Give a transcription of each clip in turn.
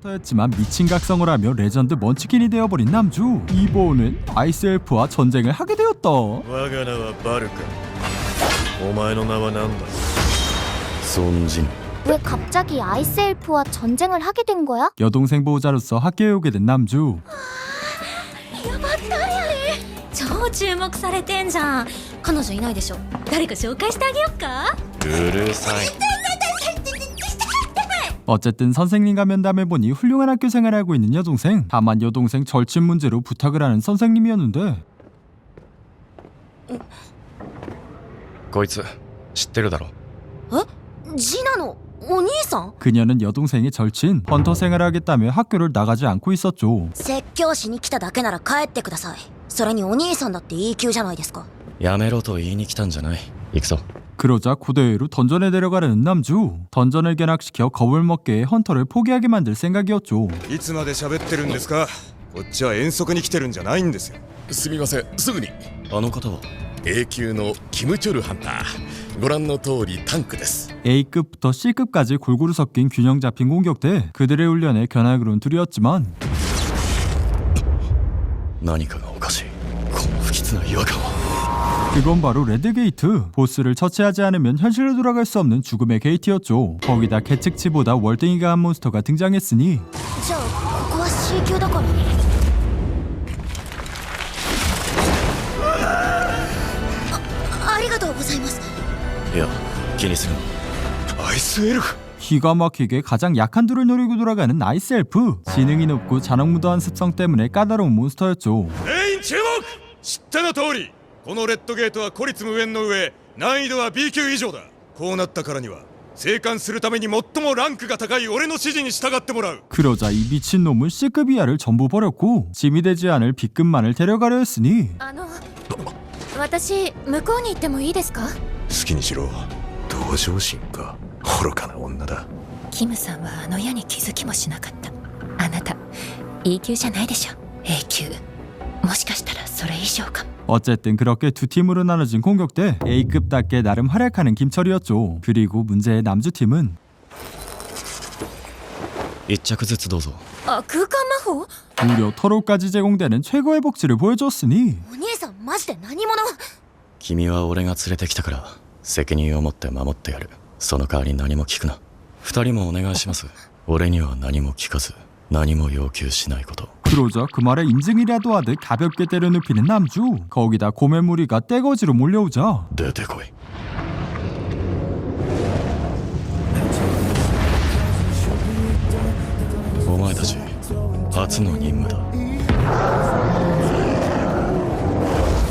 였지만 미친 각성을 하며 레전드 먼치킨이 되어버린 남주. 이보우는 아이스 엘프와 전쟁을 하게 되었다. 我が名はバルカ。お前の名は何だ？尊人。 왜 갑자기 아이스 엘프와 전쟁을 하게 된 거야? 여동생 보호자로서 학교에 오게 된 남주. 超注目されてんじゃん。彼女いないでしょ。誰か紹介してあげよっか。うるさい。 어쨌든 선생님과 면담해보니 훌륭한 학교 생활을 하고 있는 여동생. 다만 여동생 절친 문제로 부탁을 하는 선생님이었는데 こいつ知ってるだろ。ジナのお兄さん？ 그녀는 여동생의 절친 헌터 생활을 하겠다며 학교를 나가지 않고 있었죠. 説教しに来ただけなら帰ってください。それにお兄さんだって E級じゃないですか。やめろと言いに来たんじゃない。行くぞ。 그러자 고대회로 던전에 데려가려는 남주. 던전을 견학시켜 겁을 먹게 해 헌터를 포기하게 만들 생각이었죠. いつまで喋ってるんですか。こっちは遠足に来てるんじゃないんですよ。すみません、すぐに。あの方は A 級のキムチョルハンター。ご覧の通りタンクです。 A급부터 C급까지 골고루 섞인 균형 잡힌 공격대. 그들의 훈련에 견학을 온 둘이었지만 何かがおかしい。この不吉な違和感は。 그건 바로 레드게이트. 보스를 처치하지 않으면 현실로 돌아갈 수 없는 죽음의 게이트였죠. 거기다 개측치보다 월등히 강한 몬스터가 등장했으니 じゃあここは C 級だから。ありがとうございます。いや気にするな。アイスエルフ。 기가 막히게 가장 약한 둘을 노리고 돌아가는 아이스 엘프. 지능이 높고 잔혹무도한 습성 때문에 까다로운 몬스터였죠. 全員注目。知ったの通りこのレッドゲートは孤立無縁の上難易度は B 級以上だ。こうなったからには生還するために最もランクが高い俺の指示に従ってもらう。 그러자 이 미친놈은 C급 이하를 전부 버렸고 짐이 되지 않을 B급만을 데려가려 했으니 私向こうに行ってもいいですか？好きにしろ。同情心か。愚かな女だ。キムさんはあの矢に気づきもしなかった。あなた E 級じゃないでしょ。 A 級。もしかしたらそれ以上かも。 어쨌든 그렇게 두 팀으로 나눠진 공격대. A급답게 나름 활약하는 김철이었죠. 그리고 문제의 남주팀은 一着ずつどうぞ。あ、空間魔法？ 무려 토로까지 제공되는 최고의 복지를 보여줬으니 お兄さんマジで何者？君は俺が連れてきたから責任を持って守ってやる。その代わり何も聞くな。二人もお願いします。俺には何も聞かず何も要求しないこと。 그러자 그 말에 인증이라도 하듯 가볍게 때려눕히는 남주. 거기다 고맨 무리가 떼거지로 몰려오자 出てこい。お前たち初の任務だ。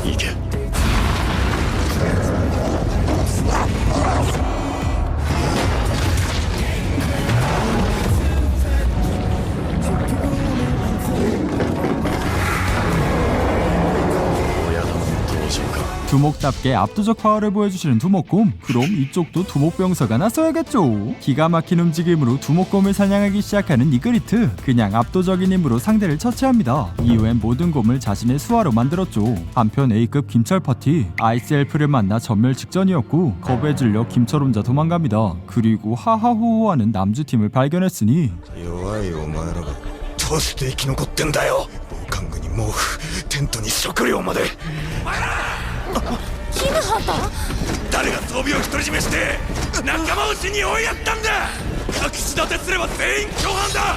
行け。 두목답게 압도적 파워를 보여주시는 두목곰. 그럼 이쪽도 두목병사가 나서야겠죠. 기가 막힌 움직임으로 두목곰을 사냥하기 시작하는 이그리트. 그냥 압도적인 힘으로 상대를 처치합니다. 이후엔 모든 곰을 자신의 수하로 만들었죠. 한편 A급 김철 파티. 아이스 엘프를 만나 전멸 직전이었고 겁에 질려 김철 혼자 도망갑니다. 그리고 하하호호하는 남주팀을 발견했으니 弱いお前らがどうして生き残ってんだよ。防寒具に毛布、テントに食料まで。キムハンター？誰が装備を独り占めして仲間を死に追いやったんだ。隠し立てすれば全員共犯だ。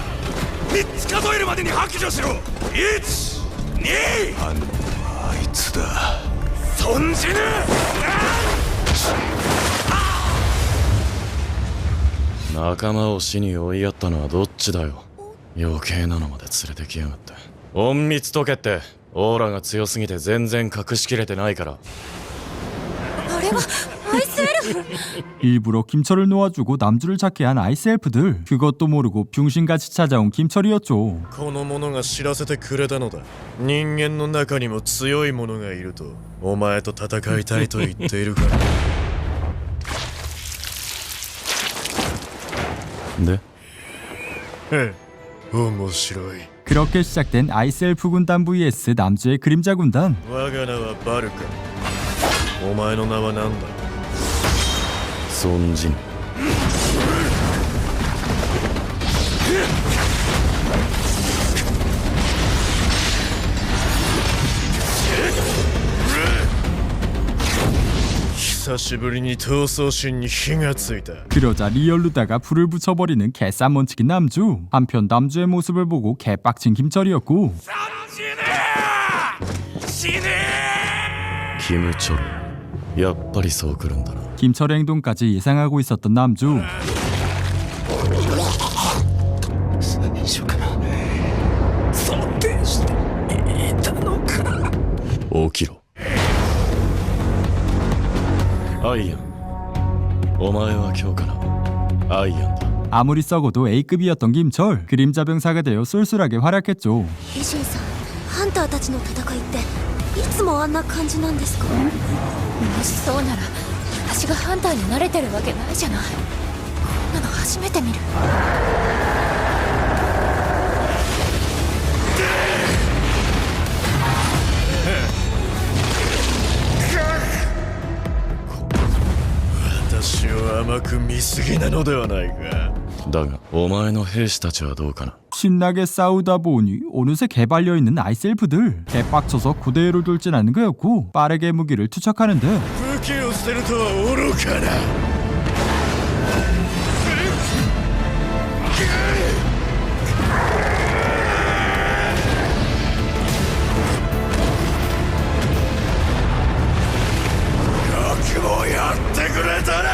3つ数えるまでに白状しろ。1、2。犯人はあいつだ。存じぬ。仲間を死に追いやったのはどっちだよ。余計なのまで連れてきやがって。隠密解けってオーラが強すぎて全然隠しきれてないから。あれはアイスエルフ？ 일부러 김철을 놓아주고 남주를 찾게 한 아이스 엘프들. 그것도 모르고 병신같이 찾아온 김철이었죠. この者が知らせてくれたのだ。人間の中にも強い者がいるとお前と戦いたいと言っているから。で？ええ、面白い。 그렇게 시작된 아이스 엘프 군단 vs 남주의 그림자 군단. 我が名はバルカ。お前の名は何だ？尊人。久しぶりに闘争心に火がついた 그러자 리얼루다가 불을 붙여버리는 개쌈먼치킨 남주. 한편 남주의 모습을 보고 개빡친 김철이었고 死ねキム・チョルやっぱりそう来るんだな 김철의 행동까지 예상하고 있었던 남주. 最初から想定していたのか起きろアイアンお前は今日からアイアンだ 아무리 썩어도 A급이었던 김철. 그림자 병사가 되어 쏠쏠하게 활약했죠. 維新さんハンターたちの戦いっていつもあんな感じなんですか？もしそうなら私がハンターに慣れてるわけないじゃない。こんなの初めて見る。私を甘く見すぎなのではないかだがお前の兵士たちはどうかな 신나게 싸우다 보니 어느새 개발려있는 아이스엘프들. 개빡쳐서 고대로 돌진하는 거였고 빠르게 무기를 투척하는데 武器を捨てるとは愚かな よくもやってくれたな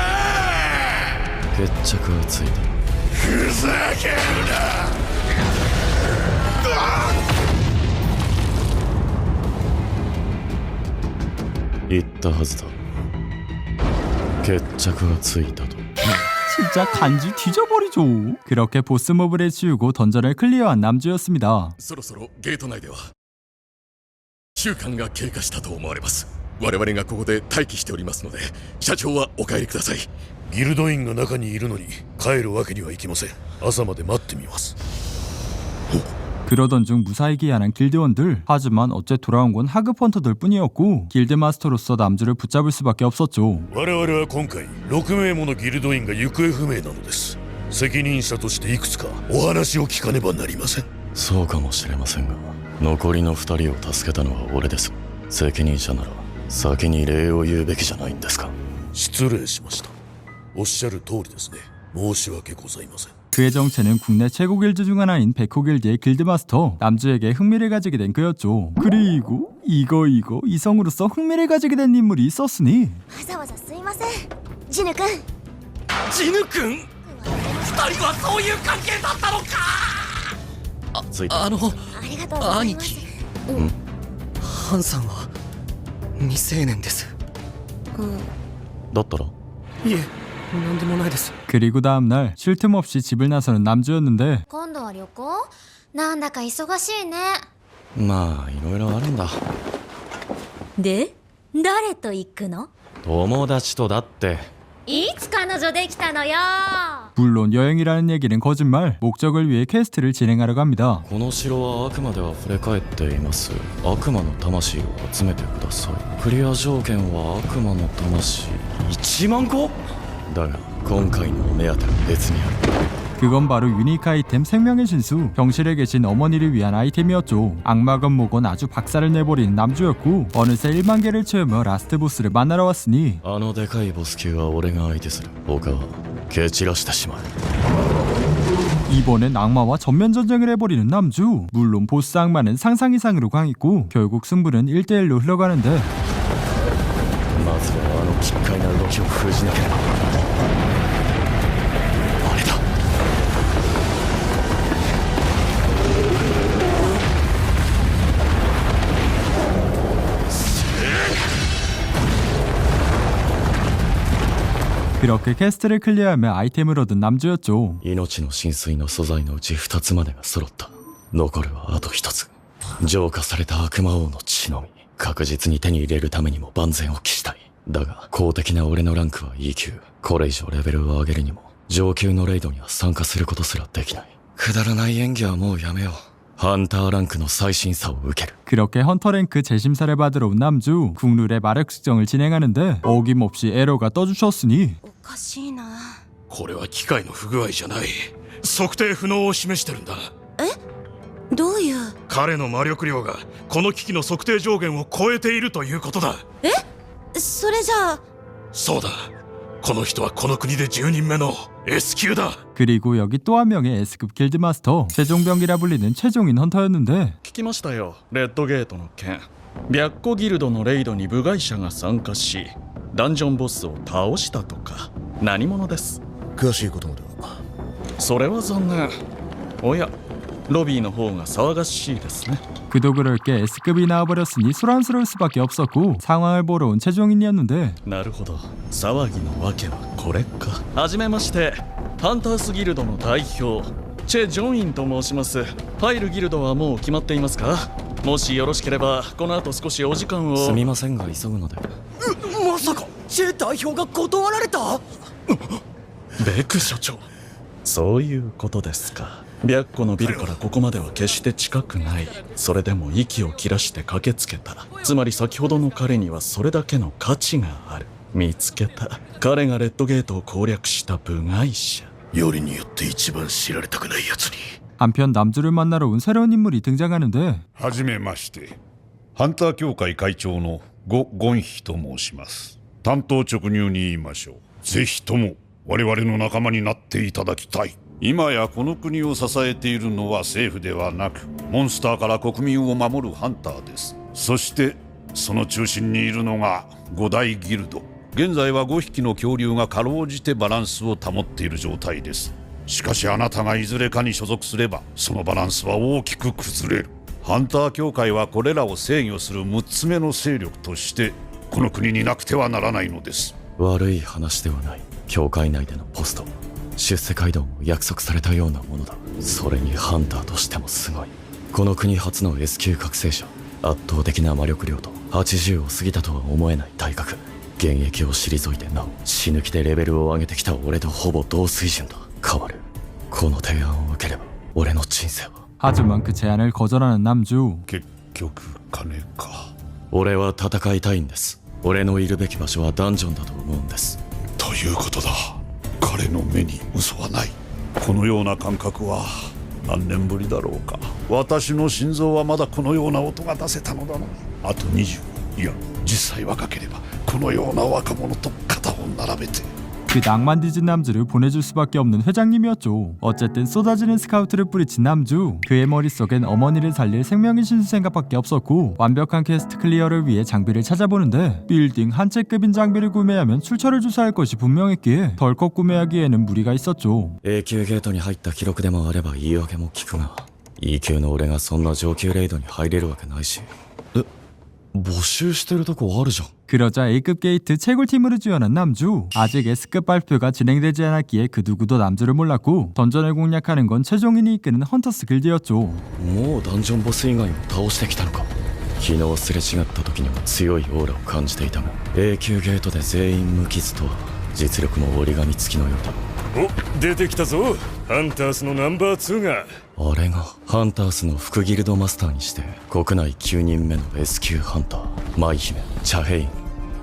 決着はついたふざけるな言ったはずだ決着がついたと 진짜 간지 뒤져버리죠. 그렇게 보스몹을 해치우고 던전을 클리어한 남주였습니다. そろそろゲート内では週間が経過したと思われます我々がここで待機しておりますので社長はお帰りくださいギルド員が中にいるのに帰るわけにはいきません朝まで待ってみます 그러던 중 무사히 귀환한 길드원들. 하지만 어째 돌아온 건 하급 헌터들 뿐이었고 길드마스터로서 남주를 붙잡을 수밖에 없었죠. 我々は今回6名ものギルド員が行方不明なのです責任者としていくつかお話を聞かねばなりませんそうかもしれませんが残りの2人を助けたのは俺です責任者なら先に礼を言うべきじゃないんですか失礼しましたおっしゃる通りですね申し訳ございません 그의 정체는 국내 최고 길드 중 하나인 백호길드의 길드마스터. 남주에게 흥미를 가지게 된 그였죠. 그리고 이거 이성으로서 흥미를 가지게 된 인물이 있었으니 わざわざすいませんジヌ君ジヌ君二人はそういう関係だったのかついたありがとうございますハンさんは未成年です。だったらいえ、なんでもないです。 그리고 다음날 쉴 틈 없이 집을 나서는 남주였는데 今度は旅行なんだか忙しいねまあいろいろあるんだで誰と行くの友達とだっていつ彼女できたのよ 물론 여행이라는 얘기는 거짓말. 목적을 위해 퀘스트를 진행하러 갑니다. この城は悪魔では触れ返っています悪魔の魂を集めてくださいクリア条件は悪魔の魂1万個だが今回のお目当ては別にある 그건 바로 유니크 아이템 생명의 진수. 병실에 계신 어머니를 위한 아이템이었죠. 악마건 뭐건 아주 박살을 내버리는 남주였고 어느새 1만 개를 채우며 라스트 보스를 만나러 왔으니 あのでかいボス級は俺が相手する他は蹴散らしてしまう 이번엔 악마와 전면 전쟁을 해버리는 남주. 물론 보스 악마는 상상 이상으로 강했고 결국 승부는 1대1로 흘러가는데 まずはあの奇怪な動きを封じなければあれだ 그렇게 퀘스트를 클리어하며 아이템을 얻은 남주였죠. 命の浸水の素材のうち2つまでが揃った残るはあと1つ浄化された悪魔王の血のみ確実に手に入れるためにも万全を期したいだが公的な俺のランクは E 級これ以上レベルを上げるにも上級のレイドには参加することすらできないくだらない演技はもうやめようハンターランクの最審査を受ける 그렇게 헌터 랭크 재심사를 받으러 온 남주. 국룰의 마력 측정을 진행하는데 어김없이 에러가 떠주셨으니 おかしいなこれは機械の不具合じゃない測定不能を示してるんだどういう彼の魔力量がこの機器の測定上限を超えているということだそれじゃあそうだ、この人はこの国で10人目の S 級だ。 그리고 여기 또 한 명의 S급 길드마스터, 최종병기라 불리는 최종인 헌터였는데 聞きましたよ、レッドゲートの件。白虎ギルドのレイドに部外者が参加し、ダンジョンボスを倒したとか。何者です？詳しいことまでは。それは残念。おや、ロビーの方が騒がしいですね。 그도 그럴 게 S급이 나와버렸으니 소란스러울 수밖에 없었고 상황을 보러 온 최종인이었는데 なるほど、騒ぎのわけはこれか。はじめまして、ハンタースギルドの代表チェ・ジョンインと申します。入るギルドはもう決まっていますか？もしよろしければこの後少しお時間を。すみませんが急ぐので。まさかチェ代表が断られた？ベク所長、そういうことですか。白虎のビルからここまでは決して近くない。それでも息を切らして駆けつけた。つまり先ほどの彼にはそれだけの価値がある。見つけた。彼がレッドゲートを攻略した部外者。よりによって一番知られたくないやつに。 한편 남주를 만나러 온 새로운 인물이 등장하는데 はじめまして、ハンター協会会長のゴ・ゴンヒと申します。単刀直入に言いましょう。ぜひとも我々の仲間になっていただきたい。今やこの国を支えているのは政府ではなく、モンスターから国民を守るハンターです。そしてその中心にいるのが5大ギルド。現在は5匹の恐竜がかろうじてバランスを保っている状態です。しかしあなたがいずれかに所属すればそのバランスは大きく崩れる。ハンター協会はこれらを制御する6つ目の勢力としてこの国になくてはならないのです。悪い話ではない。教会内でのポスト、出世街道も約束されたようなものだ。それにハンターとしてもすごい。この国初の S 級覚醒者。圧倒的な魔力量と80を過ぎたとは思えない体格。現役を退いてなお死ぬ気でレベルを上げてきた俺とほぼ同水準だ。変わる。この提案を受ければ俺の人生は。 하지만 그 제안을 거절하는 남주. 結局金か。俺は戦いたいんです。俺のいるべき場所はダンジョンだと思うんです。ということだ。彼の目に嘘はない。このような感覚は何年ぶりだろうか。私の心臓はまだこのような音が出せたのだな。あと20、いや10歳若ければこのような若者と肩を並べて。 그 낭만 뒤진 남주를 보내줄 수밖에 없는 회장님이었죠. 어쨌든 쏟아지는 스카우트를 뿌리친 남주. 그의 머릿속엔 어머니를 살릴 생명의 신수 생각밖에 없었고 완벽한 퀘스트 클리어를 위해 장비를 찾아보는데 빌딩 한 채급인 장비를 구매하면 출처를 조사할 것이 분명했기에 덜컥 구매하기에는 무리가 있었죠. A 級ゲートに入った記録でもあれば言い訳も聞くが、 E 級の俺がそんな上級レイドに入れるわけないし。募集してるとこあるじゃん。 그러자 A급 게이트 채굴팀으로 지원한 남주. 아직 S급 발표가 진행되지 않았기에 그 누구도 남주를 몰랐고 던전을 공략하는 건 최종인이 이끄는 헌터스 길드였죠. もうダンジョンボス以外を倒してきたのか。昨日すれ違った時には強いオーラを感じていたが、 A 級ゲートで全員無傷とは実力も折り紙付きのようだ。お、出てきたぞ。ハンタースのナンバー2が。あれがハンタースの副ギルドマスターにして国内9人目の S 級ハンター、舞姫チャヘイン。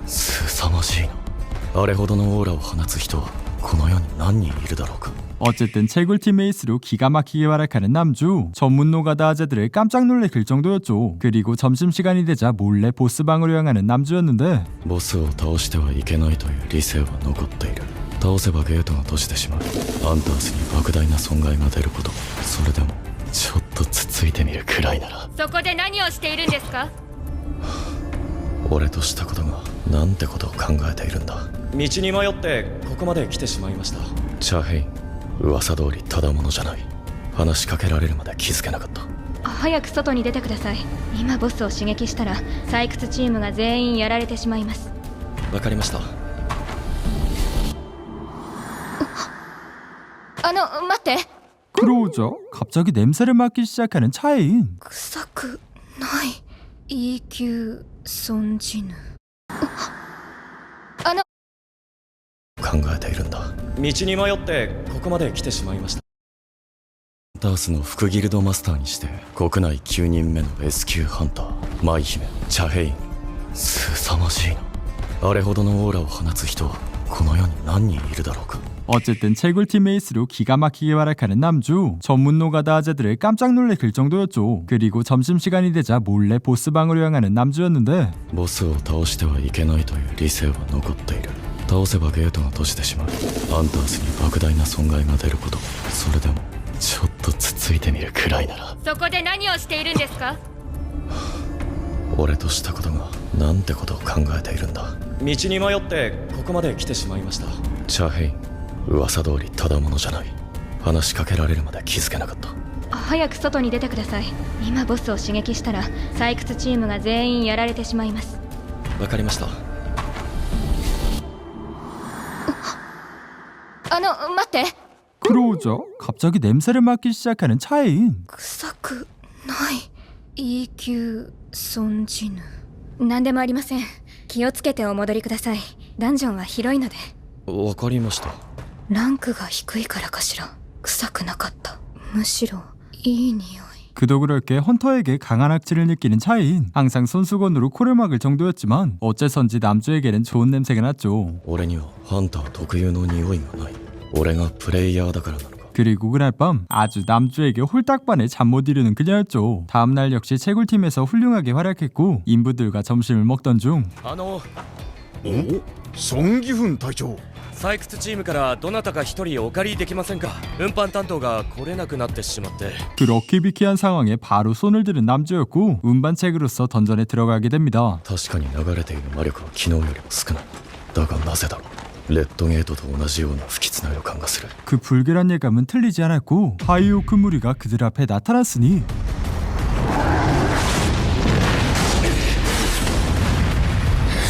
凄まじいな。あれほどのオーラを放つ人はこの世に何人いるだろうか。 어쨌든 채굴팀 에이스로 기가 막히게 활약하는 남주. 전문 노가다 아재들을 깜짝 놀래킬 정도였죠. 그리고 점심시간이 되자 몰래 보스방으로 향하는 남주였는데 ボスを倒してはいけないという理性は残っている。倒せばゲートが閉じてしまう。ハンタースに莫大な損害が出ること。それでもちょっとつついてみるくらいなら。そこで何をしているんですか？俺としたことがなんてことを考えているんだ。道に迷ってここまで来てしまいました。チャヘイン、噂通りただものじゃない。話しかけられるまで気づけなかった。早く外に出てください。今ボスを刺激したら採掘チームが全員やられてしまいます。わかりました。待って。 그러자 갑자기 냄새를 맡기 시작하는 차에인. 臭くない。E 級損じぬ。考えているんだ。道に迷ってここまで来てしまいました。ハンタースの副ギルドマスターにして国内9人目の S 級ハンター、舞姫チャヘイン。凄まじいな。あれほどのオーラを放つ人はこの世に何人いるだろうか。 어쨌든 채굴팀 에이스로 기가 막히게 활약하는 남주. 전문 노가다 아재들을 깜짝 놀래킬 정도였죠. 그리고 점심시간이 되자 몰래 보스방으로 향하는 남주였는데 ボスを倒してはいけないという理性は残っている。倒せばゲートが閉じてしまう。ハンターズに莫大な損害が出ること、それでもちょっとつついてみるくらいなら。そこで何をしているんですか？俺としたことがなんてことを考えているんだ。道に迷ってここまで来てしまいました。チャヘイン、噂通りただものじゃない。話しかけられるまで気づけなかった。早く外に出てください。今ボスを刺激したら採掘チームが全員やられてしまいます。わかりました。待って。 그러자 갑자기 냄새를 맡기 시작하는 차에인. 臭くない。 E 級損じぬ。何でもありません。気をつけてお戻りください。ダンジョンは広いので。わかりました。ランクが低いからかしら。臭くなかった。むしろいい匂い。 그도 그럴 게 헌터에게 강한 악취를 느끼는 차이인. 항상 손수건으로 코를 막을 정도였지만 어째선지 남주에게는 좋은 냄새가 났죠. 俺にはハンター特有の匂いがない。俺がプレイヤーだからなのか。 그리고 그날 밤 아주 남주에게 홀딱 반해 잠 못 이루는 그녀였죠. 다음날 역시 채굴팀에서 훌륭하게 활약했고 인부들과 점심을 먹던 중 ソン・ギフン隊長。採掘チームからどなたか一人お借りできませんか？運搬担当が来れなくなってしまって。 그 럭키비키한 상황에 바로 손을 드는 남주였고 운반책으로서 던전에 들어가게 됩니다. 確かに流れている魔力は昨日よりも少ない。だがなぜだろう。レッドゲートと同じような不吉な予感がする。 그 불길한 예감은 틀리지 않았고 하이오크 무리가 그들 앞에 나타났으니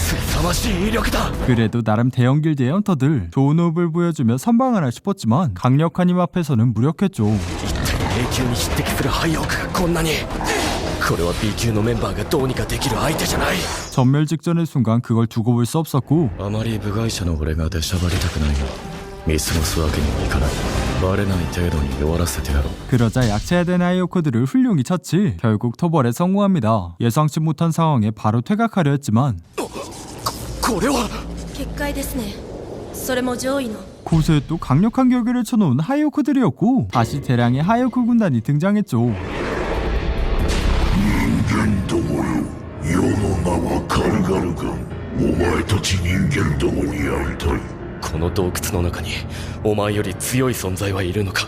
凄まじい威力だ。 그래도 나름 대형 길드의 헌터들 좋은 호흡을 보여주며 선방하나 싶었지만 강력한 힘 앞에서는 무력했죠. A 級に匹敵するハイオークがこんなに。これは B 級のメンバーがどうにかできる相手じゃない。 전멸 직전의 순간 그걸 두고 볼 수 없었고 あまり部外者の俺が出しゃばりたくないが見過ごすわけにはいかない。バレない程度に弱らせてやろう。 그러자 약체화된 하이오크들을 훌륭히 처치. 결국 토벌에 성공합니다. 예상치 못한 상황에 바로 퇴각하려 했지만 これは結界ですね。それも上位の。 곳에 또 강력한 격을 쳐놓은 하이오크들이었고 다시 대량의 하이오크 군단이 등장했죠. 人間どもよ、世の名は軽々がお前たち人間どもに会いたい。この洞窟の中にお前より強い存在はいるのか？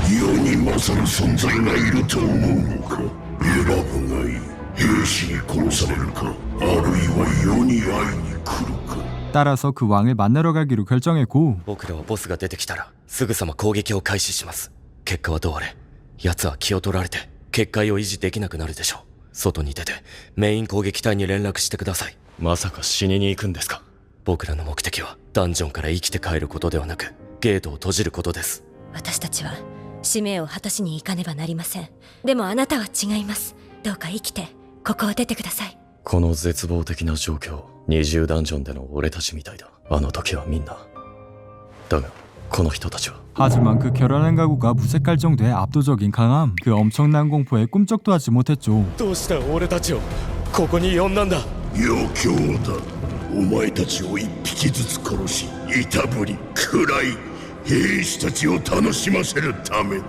世に勝る存在がいると思うのか。選ぶがいい。兵士に殺されるか、あるいは世に会いに来るか。 따라서 그 왕을 만나러 가기로 결정했고 僕らはボスが出てきたらすぐさま攻撃を開始します。結果はどうあれ奴は気を取られて結界を維持できなくなるでしょう。外に出てメイン攻撃隊に連絡してください。まさか死にに行くんですか？僕らの目的はダンジョンから生きて帰ることではなくゲートを閉じることです。私たちは使命を果たしに行かねばなりません。でもあなたは違います。どうか生きてここを出てください。この絶望的な状況、二重ダンジョンでの俺たちみたいだ。あの時はみんな。だがこの人たちは。 하지만 그 결연한 각오가 무색할 정도의 압도적인 강함. 그 엄청난 공포에 꿈쩍도 하지 못했죠. どうして俺たちをここに呼んだんだ？余興だ。お前たちを一匹ずつ殺し、いたぶり、喰らい、兵士たちを楽しませるためだ。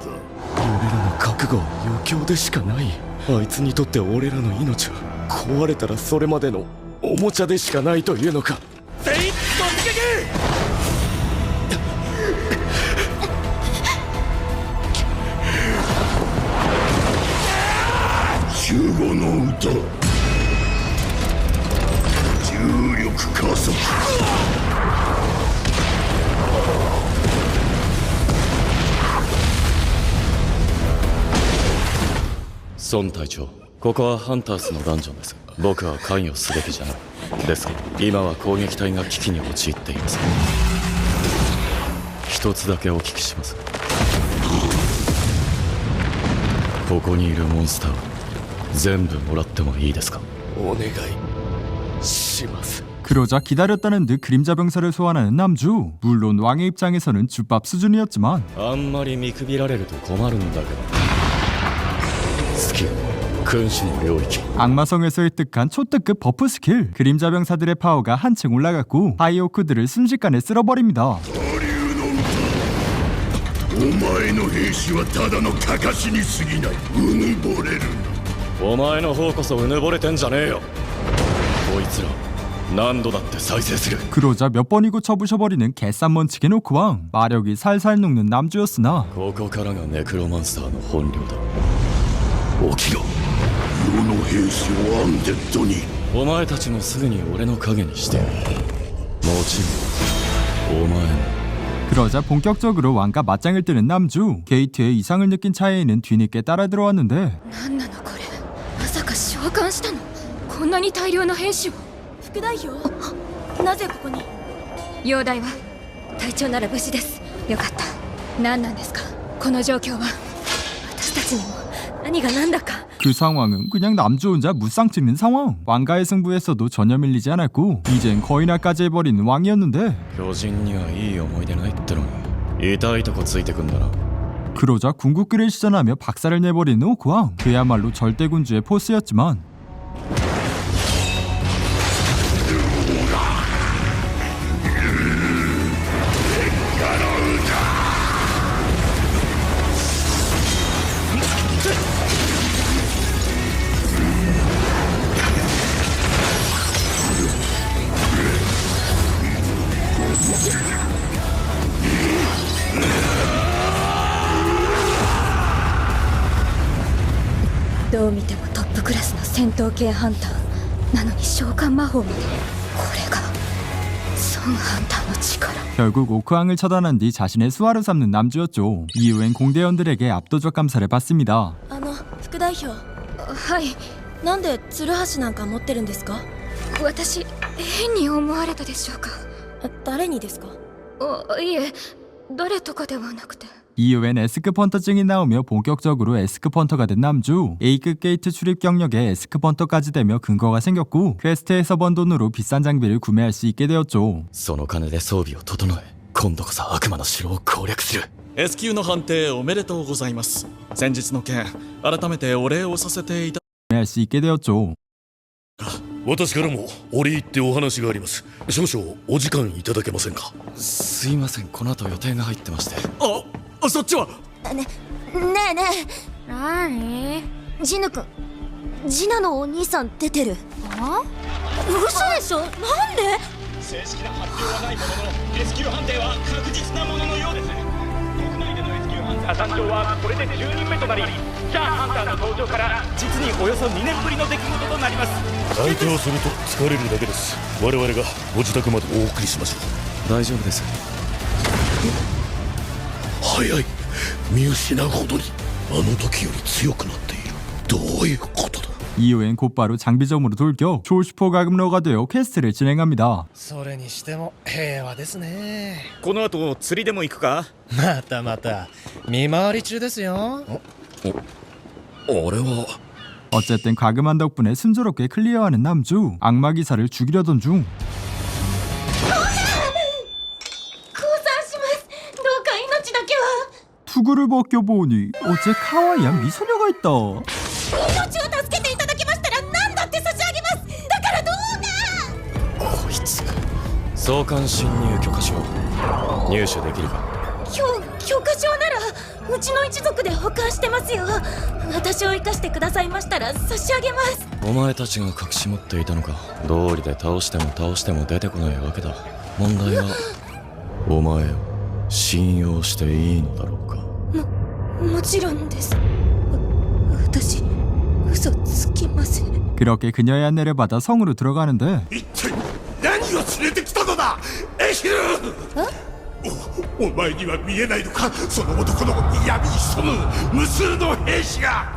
俺らの覚悟は余興でしかない。あいつにとって俺らの命は壊れたらそれまでのおもちゃでしかないというのか。全員突撃！守護の歌、重力加速。孫隊長、ここはハンターズのダンジョンです。僕は関与すべきじゃない。ですが今は攻撃隊が危機に陥っています。一つだけお聞きします。ここにいるモンスターを全部もらってもいいですか？お願いします。 그러자 기다렸다는 듯 그림자 병사를 소환하는 남주. 물론 왕의 입장에서는 줍밥 수준이었지만 あんまり見くびられると困るんだけど。スキル、君主の領域。 악마성에서 획득한 초특급 버프 스킬. 그림자 병사들의 파워가 한층 올라갔고 하이오크들을 순식간에 쓸어버립니다. お前の兵士はただのかかしに過ぎない。うぬぼれるな。お前の方こそうぬぼれてんじゃねえよ。こいつら何度だって再生する 그러자 몇 번이고 쳐부셔버리는 개싼 먼치게 노크왕. 마력이 살살 녹는 남주였으나 ここからがネクロマンスターの本領だ起きろ世の兵士をアンデッドにお前たちもすぐに俺の影にしてやるもちろんお前も 그러자 본격적으로 왕과 맞짱을 뜨는 남주. 게이트에 이상을 느낀 차에이는 뒤늦게 따라 들어왔는데 何なのこれまさか召喚したのこんなに大量の兵士を副代表なぜここに容体は隊長なら無事です。よかった何なんですかこの状況は私たちにも何が何だか 그 상황은 그냥 남주 혼자 무쌍 찍는 상황. 왕과의 승부에서도 전혀 밀리지 않았고 이젠 거인화까지 해버리는 왕이었는데 巨人にはいい思い出ないってのに痛いとこついてくんだな 그러자 궁극기를 시전하며 박살을 내버리는 오크왕. 그야말로 절대군주의 포스였지만どう見てもトップクラスの戦闘系ハンターなのに召喚魔法までこれが孫ハンターの力 결국 오크왕을 처단한 뒤 자신의 수하로 삼는 남주였죠. 이후엔 공대원들에게 압도적 감사를 받습니다. 副代表はいなんでツルハシなんか持ってるんですか私変に思われたでしょうか誰にですかいえ誰とかではなくて 이후엔 에스크 펀터증이 나오며 본격적으로 에스크 펀터가 된 남주. A급 게이트 출입 경력에 에스크 펀터까지 되며 근거가 생겼고 퀘스트에서 번 돈으로 비싼 장비를 구매할 수 있게 되었죠. その金で装備を整え今度こそ悪魔の城を攻略する S級の判定おめでとうございます先日の件改めてお礼をさせていた 구매할 수 있게 되었죠. 私からも折り入ってお話があります少々お時間いただけませんかすいませんこの後予定が入ってましてそっちはねえねえ何ジヌ君ジナのお兄さん出てる嘘でしょなんで正式な発表はないものの S 級判定は確実なもののようです国内での S 級ハンター誕生はこれで10人目となりチャーハンターの登場から実におよそ2年ぶりの出来事となります相手をすると疲れるだけです我々がご自宅までお送りしましょう大丈夫です早い見失うほどにあの時より強くなっているどういうことだ 이후엔 곧바로 장비점으로 돌격 초슈퍼 가금러가 되어 퀘스트를 진행합니다. それにしても平和ですねこの後釣りでも行くかまたまた見回り中ですよ俺は 어쨌든 과금한 덕분에 순조롭게 클리어하는 남주. 악마 기사를 죽이려던 중 降参しますどうか命だけは 투구를 벗겨보니 어째 카와이한 미소녀가 있다. 命を助けていただけましたら何だって差し上げますだからどうかこいつ送還侵入許可証入手できるか許可証ならうちの一族で保管してますよ私を生かしてくださいましたら差し上げますお前たちが隠し持っていたのか道理で倒しても出てこないわけだ問題はお前を信用していいのだろうかもちろんです私嘘つきません 그렇게 그녀의 안내를 받아 성으로 들어가는데 一体何を連れてきたのだエヒルお前には見えないのかその男の闇に潜む無数の兵士が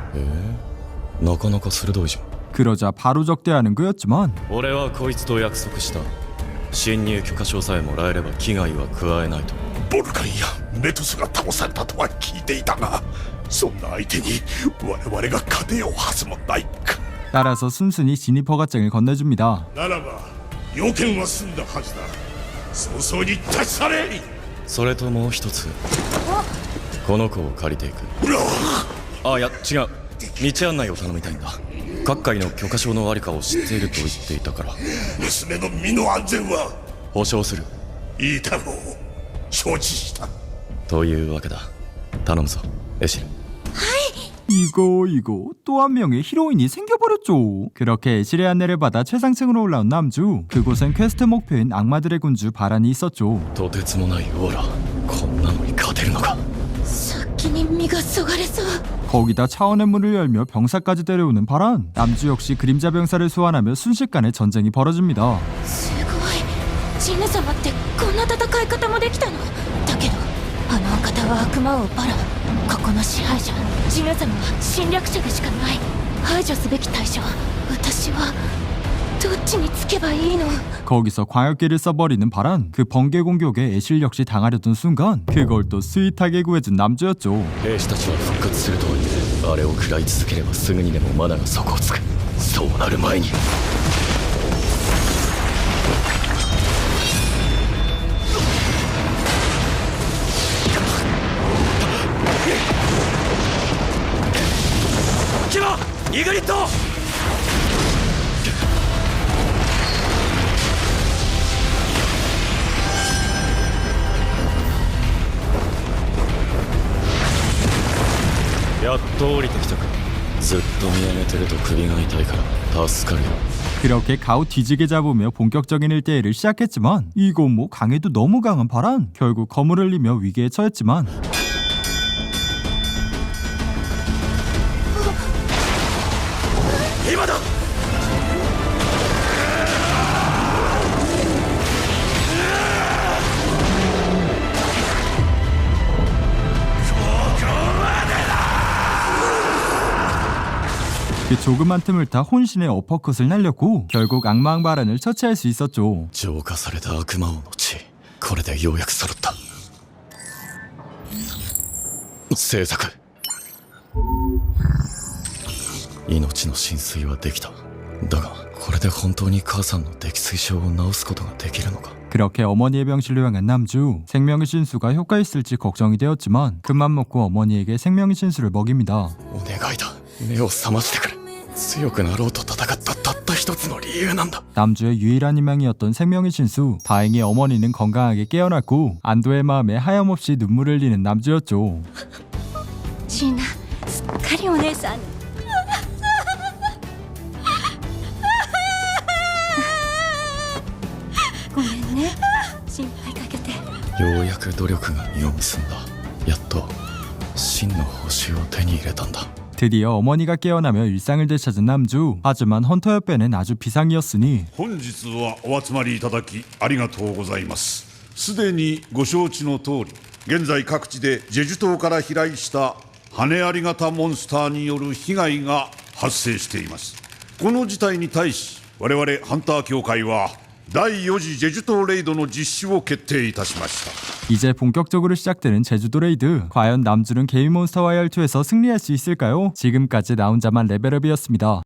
なかなか鋭いじゃん 그러자 바로 적대하는 그였지만 俺はこいつと約束した侵入許可証さえもらえれば危害は加えないとボルカンやメトスが倒されたとは聞いていたがそんな相手に我々が勝てようはずもないか 따라서 순순히 진입허가증을 건네줍니다. ならば要件は済んだはずだ早々に立ち去れそれともう一つこの子を借りていくあいや違う道案内を頼みたいんだ各界の許可証のありかを知っていると言っていたから娘の身の安全は保証するいいだろう承知したというわけだ頼むぞエシル 이거 또 한 명의 히로인이 생겨버렸죠. 그렇게 애실의 안내를 받아 최상층으로 올라온 남주. 그곳엔 퀘스트 목표인 악마들의 군주 바란이 있었죠. とてつもないオーラこんなのに勝てるのか先に身がそがれそう。 거기다 차원의 문을 열며 병사까지 데려오는 바란. 남주 역시 그림자 병사를 소환하며 순식간에 전쟁이 벌어집니다. すごい。ジヌ様ってこんな戦い方もできたの。だけどあのお方は悪魔王バラン、ここの支配者。ジヌ様は侵略者でしかない。排除すべき対象。私はどっちにつけばいいの。 거기서 광역기를 써버리는 바란. 그 번개 공격에 애실 역시 당하려던 순간 그걸 또 스윗하게 구해준 남주였죠. 兵士たちは復活するとはいえあれを食らい続ければすぐにでもマナが底をつくそうなる前にキバイグリットやっと降りてきたかずっと見上げてると首が痛いから助かるよ 그렇게 가오 뒤지게 잡으며 본격적인 1대1을 시작했지만 이건 뭐 강해도 너무 강한 바란. 결국 검을 흘리며 위기에 처했지만 今だ그 조그만 틈을 타 혼신의 어퍼컷을 날렸고 결국 악마왕 바란을 처치할 수 있었죠. 浄化された悪魔王の血これでようやく揃った制作命の浸水はできただがこれで本当に母さんの溺水症を治すことができるのか 그렇게 어머니의 병실로 향한 남주. 생명의 신수가 효과 있을지 걱정이 되었지만 큰맘 먹고 어머니에게 생명의 신수를 먹입니다. お願いだ目を覚ましてくれ強くなろうと戦ったたった一つの理由なんだ 남주의 유일한 희망이었던 생명의 신수. 다행히 어머니는 건강하게 깨어났고 안도의 마음에 하염없이 눈물을 흘리는 남주였죠. ジナ、すっかりお姉さんに。ごめんね、心配かけて。ようやく努力が実を結んだやっと真の報酬を手に入れたんだ 드디어 어머니가 깨어나며 일상을 되찾은 남주. 하지만 헌터 옆에는 아주 비상이었으니 本日はお集まりいただきありがとうございます。すでにご承知の通り現在各地でジェジュ島から飛来した羽あり型モンスターによる被害が発生しています。この事態に対し我々ハンター協会は第4次ジェジュ島レイドの実施を決定いたしました。 이제 본격적으로 시작되는 제주도 레이드. 과연 남주는 개미 몬스터와 혈투에서 승리할 수 있을까요? 지금까지 나 혼자만 레벨업이었습니다.